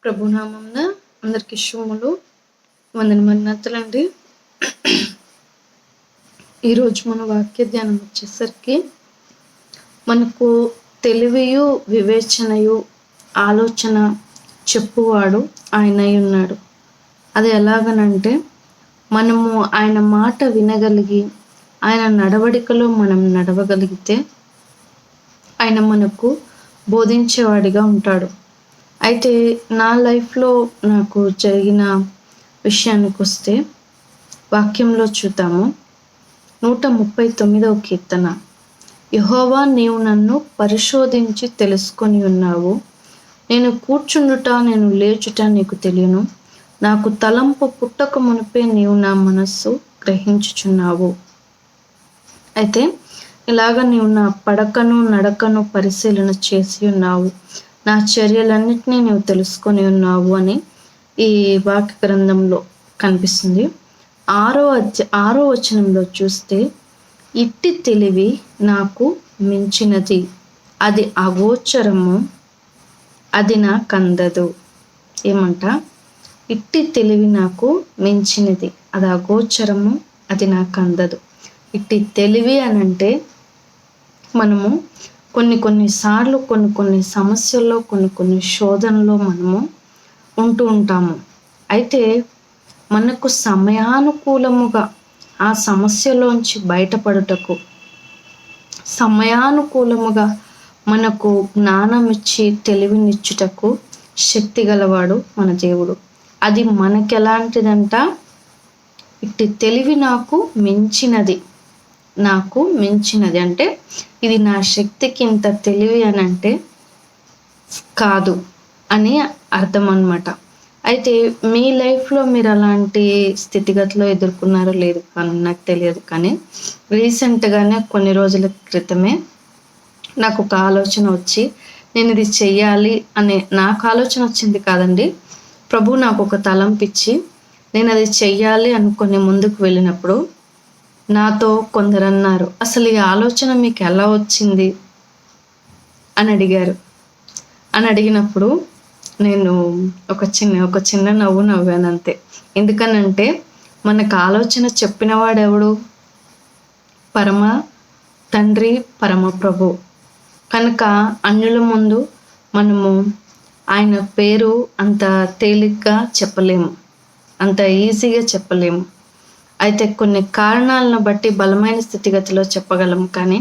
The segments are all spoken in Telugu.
ప్రభునామంన అందరికి శుభములు వందనములండి. ఈరోజు మన వాక్య ధ్యానం వచ్చేసరికి మనకు తెలివియు వివేచనయు ఆలోచన చెప్పువాడు ఆయనై ఉన్నాడు. అది ఎలాగనంటే మనము ఆయన మాట వినగలిగి ఆయన నడవడికలో మనం నడవగలిగితే ఆయన మనకు బోధించేవాడిగా ఉంటాడు. అయితే నా లైఫ్లో నాకు జరిగిన విషయానికి వస్తే వాక్యంలో చూద్దాము. 139వ కీర్తన. యెహోవా, నీవు నన్ను పరిశోధించి తెలుసుకొని ఉన్నావు. నేను కూర్చుండుట నేను లేచుట నీకు తెలియను. నాకు తలంపు పుట్టక మునిపే నీవు నా మనస్సు గ్రహించుచున్నావు. అయితే ఇలాగ నీవు నా పడకను నడకను పరిశీలన చేసి ఉన్నావు. నా చర్యలన్నిటినీ నీవు తెలుసుకొని ఉన్నావు అని ఈ వాక్య గ్రంథంలో కనిపిస్తుంది. 6వ వచనంలో చూస్తే, ఇట్టి తెలివి నాకు మించినది, అది అగోచరము, అది నాకందదు. ఏమంట? ఇట్టి తెలివి నాకు మించినది, అది అగోచరము, అది నాకందదు. ఇట్టి తెలివి అనంటే మనము కొన్ని సార్లు కొన్ని సమస్యల్లో కొన్ని శోధనలో మనము ఉంటూ ఉంటాము. అయితే మనకు సమయానుకూలముగా ఆ సమస్యలోంచి బయటపడుటకు సమయానుకూలముగా మనకు జ్ఞానం ఇచ్చి తెలివినిచ్చుటకు శక్తి గలవాడు మన దేవుడు. అది మనకెలాంటిదంట? ఇట్టి తెలివి నాకు మించినది, నాకు మించినది అంటే ఇది నా శక్తికి ఇంత తెలివి అని అంటే కాదు అని అర్థం అన్నమాట. అయితే మీ లైఫ్లో మీరు అలాంటి స్థితిగతిలో ఎదుర్కొన్నారో లేదు కానీ నాకు తెలియదు. కానీ రీసెంట్గానే కొన్ని రోజుల క్రితమే నాకు ఒక ఆలోచన వచ్చి నేను ఇది చెయ్యాలి అనే నాకు ఆలోచన వచ్చింది కాదండి. ప్రభు నాకు ఒక తలంపిచ్చి నేను అది చెయ్యాలి అనుకుని ముందుకు వెళ్ళినప్పుడు నాతో కొందరు అన్నారు, అసలు ఈ ఆలోచన మీకు ఎలా వచ్చింది అని అడిగారు. అని అడిగినప్పుడు నేను ఒక చిన్న నవ్వు నవ్వాను అంతే. ఎందుకనంటే మనకు ఆలోచన చెప్పినవాడెవడు? పరమ తండ్రి, పరమ ప్రభు. కనుక అన్యుల ముందు మనము ఆయన పేరు అంత తేలిగ్గా చెప్పలేము, అంత ఈజీగా చెప్పలేము. అయితే కొన్ని కారణాలను బట్టి బలమైన స్థితిగతిలో చెప్పగలము, కానీ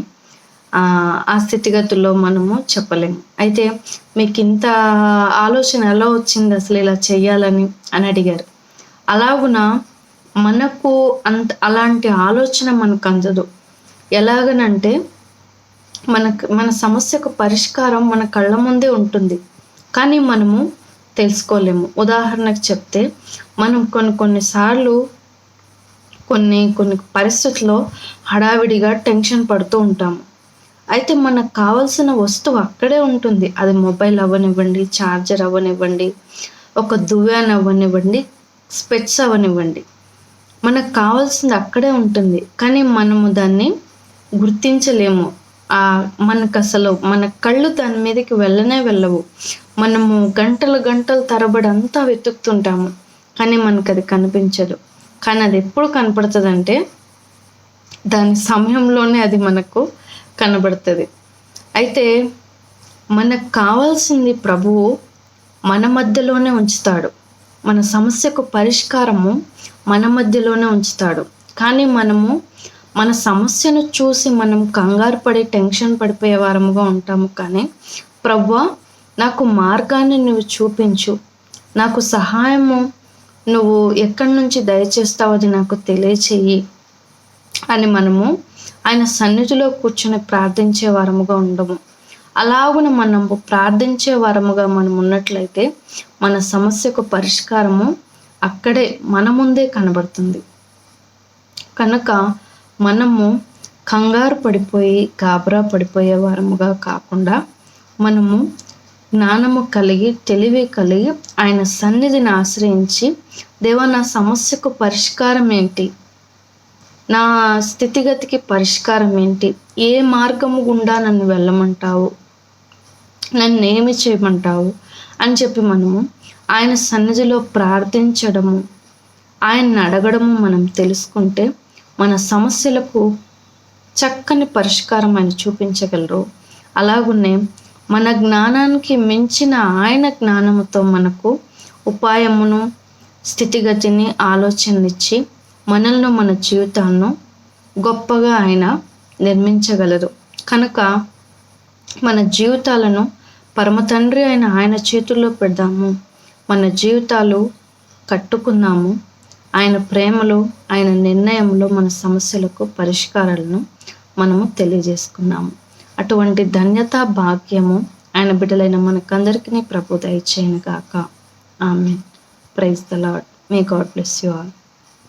ఆ స్థితిగతుల్లో మనము చెప్పలేము. అయితే మీకు ఇంత ఆలోచన ఎలా వచ్చింది అసలు ఇలా చెయ్యాలని అని అడిగారు. అలాగున మనకు అలాంటి ఆలోచన మనకు అందదు. ఎలాగనంటే మన సమస్యకు పరిష్కారం మన కళ్ళ ముందే ఉంటుంది, కానీ మనము తెలుసుకోలేము. ఉదాహరణకు చెప్తే, మనం కొన్నిసార్లు కొన్ని పరిస్థితుల్లో హడావిడిగా టెన్షన్ పడుతూ ఉంటాము. అయితే మనకు కావాల్సిన వస్తువు అక్కడే ఉంటుంది. అది మొబైల్ అవ్వనివ్వండి, ఛార్జర్ అవ్వనివ్వండి, ఒక దువ్వాన్ అవ్వనివ్వండి, స్పెట్స్ అవ్వనివ్వండి, మనకు కావాల్సింది అక్కడే ఉంటుంది. కానీ మనము దాన్ని గుర్తించలేము. మనకు అసలు మన కళ్ళు దాని మీదకి వెళ్ళవు. మనము గంటలు తరబడి అంతా వెతుకుతుంటాము, కానీ మనకు అది కనిపించదు. కానీ అది ఎప్పుడు కనపడుతుందంటే దాని సమయంలోనే అది మనకు కనబడుతుంది. అయితే మనకు కావాల్సింది ప్రభువు మన మధ్యలోనే ఉంచుతాడు. మన సమస్యకు పరిష్కారము మన మధ్యలోనే ఉంచుతాడు. కానీ మనము మన సమస్యను చూసి మనం కంగారు పడి టెన్షన్ పడిపోయే వారముగా ఉంటాము. కానీ ప్రభువా, నాకు మార్గాన్ని నువ్వు చూపించు, నాకు సహాయము నువ్వు ఎక్కడి నుంచి దయచేస్తావు అది నాకు తెలియచేయి అని మనము ఆయన సన్నిధిలో కూర్చొని ప్రార్థించే వారముగా ఉండము. అలాగున మనము ప్రార్థించే వారముగా మనం ఉన్నట్లయితే మన సమస్యకు పరిష్కారము అక్కడే మన ముందే కనబడుతుంది. కనుక మనము కంగారు పడిపోయి గాబరా పడిపోయే వారముగా కాకుండా మనము జ్ఞానము కలిగి తెలివి కలిగి ఆయన సన్నిధిని ఆశ్రయించి, దేవా, నా సమస్యకు పరిష్కారం ఏంటి, నా స్థితిగతికి పరిష్కారం ఏంటి, ఏ మార్గము గుండా నన్ను వెళ్ళమంటావు, నన్ను ఏమి చేయమంటావు అని చెప్పి మనము ఆయన సన్నిధిలో ప్రార్థించడము, ఆయన్ని అడగడము మనం తెలుసుకుంటే మన సమస్యలకు చక్కని పరిష్కారం ఆయన చూపించగలరు. అలాగునే మన జ్ఞానానికి మించిన ఆయన జ్ఞానముతో మనకు ఉపాయమును, స్థితిగతిని, ఆలోచననిచ్చి మనల్ని, మన జీవితాలను గొప్పగా ఆయన నిర్మించగలరు. కనుక మన జీవితాలను పరమ తండ్రి అయిన ఆయన చేతుల్లో పెడదాము. మన జీవితాలు కట్టుకుందాము. ఆయన ప్రేమలో, ఆయన నిర్ణయంలో మన సమస్యలకు పరిష్కారాలను మనము తెలియజేసుకున్నాము. అటువంటి ధన్యత, భాగ్యము ఆయన బిడ్డలైన మనకందరికీ ప్రభు దయచేయను గాక. Amen. Praise the Lord. May God bless you all.